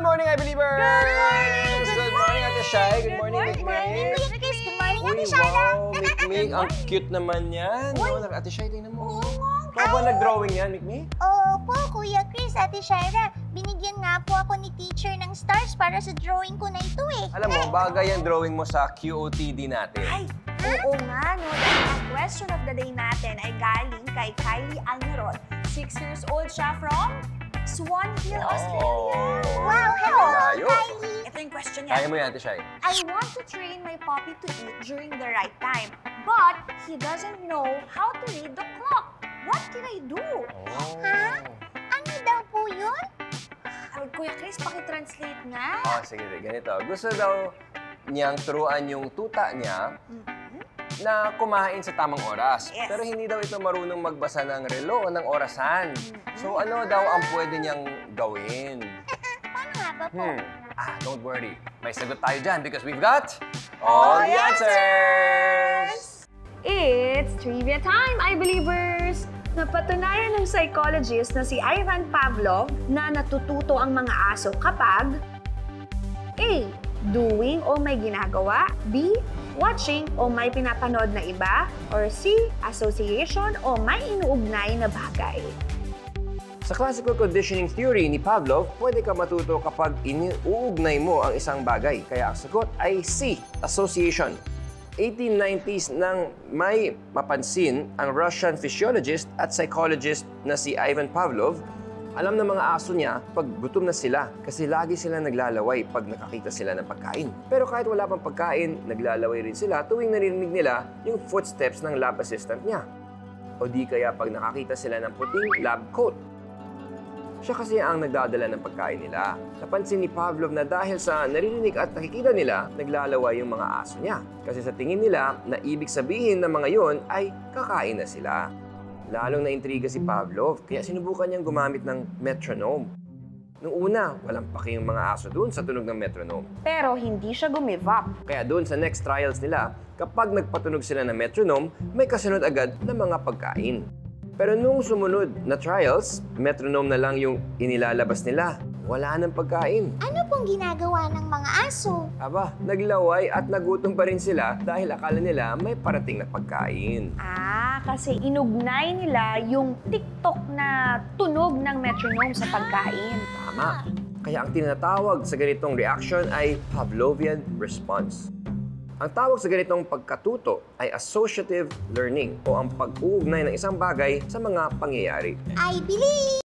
morning, I Believers! Good morning! Good morning, Ate Shai. Good morning, Good morning, Mikmik. Kuya Chris. Good morning, Ate Uy, Shaila. wow, Mikmik. Ang cute naman yan. Uy. No? Ate Shai, tingnan mo. Oo nga. Ikaw ba nag-drawing yan, Mikmik? Opo, Kuya Chris, Ate Shaira. Binigyan nga po ako ni teacher ng stars para sa drawing ko na ito eh. Alam mo, bagay ang drawing mo sa QOTD natin. Ay, oo nga, no? Dahil ang question of the day natin ay galing kay Kylie Almiron. 6 years old siya from Swan Hill, Australia. Wow, hello, Ayos. Kylie. Ito yung question Kaya niya. mo yan, Ate Shai. I want to train my puppy to eat during the right time, but he doesn't know how to read the clock. What can I do? Ha? Ano daw po yun? Ay, Kuya Chris, pakitranslate nga. Oh, sige, ganito. Gusto daw niyang turuan yung tuta niya na kumain sa tamang oras. Yes. Pero hindi daw ito marunong magbasa ng relo o ng orasan. So ano daw ang pwede niyang gawin? Paano nga ba po? Don't worry. May sagot tayo dyan because we've got all the answers! It's trivia time, I Believers! Napatunayan ng psychologist na si Ivan Pavlov na natututo ang mga aso kapag A. Doing o may ginagawa. B. Watching o may pinapanood na iba. Or C. Association o may inuugnay na bagay. Sa classical conditioning theory ni Pavlov, pwede ka matuto kapag iniuugnay mo ang isang bagay. Kaya ang sagot ay C. Association. 1890s nang may mapansin ang Russian physiologist at psychologist na si Ivan Pavlov. Alam ng mga aso niya pag gutom na sila kasi lagi sila naglalaway pag nakakita sila ng pagkain. Pero kahit wala pang pagkain, naglalaway rin sila tuwing narinig nila yung footsteps ng lab assistant niya. O di kaya pag nakakita sila ng puting lab coat. Siya kasi ang nagdadala ng pagkain nila. Napansin ni Pavlov na dahil sa naririnig at nakikita nila, naglalaway yung mga aso niya. Kasi sa tingin nila na ibig sabihin ng mga yon ay kakain na sila. Lalong naintriga si Pavlov, kaya sinubukan niyang gumamit ng metronome. Noong una, walang paki yung mga aso doon sa tunog ng metronome. Pero hindi siya gumive up. Kaya doon sa next trials nila, kapag nagpatunog sila ng metronome, may kasunod agad na mga pagkain. Pero nung sumunod na trials, metronome na lang yung inilalabas nila. Wala nang pagkain. Ano pong ginagawa ng mga aso? Aba, naglaway at nagutom pa rin sila dahil akala nila may parating na pagkain. Kasi inugnay nila yung TikTok na tunog ng metronome sa pagkain. Tama. Kaya ang tinatawag sa ganitong reaction ay Pavlovian response. Ang tawag sa ganitong pagkatuto ay associative learning o ang pag-uugnay ng isang bagay sa mga pangyayari. I believe!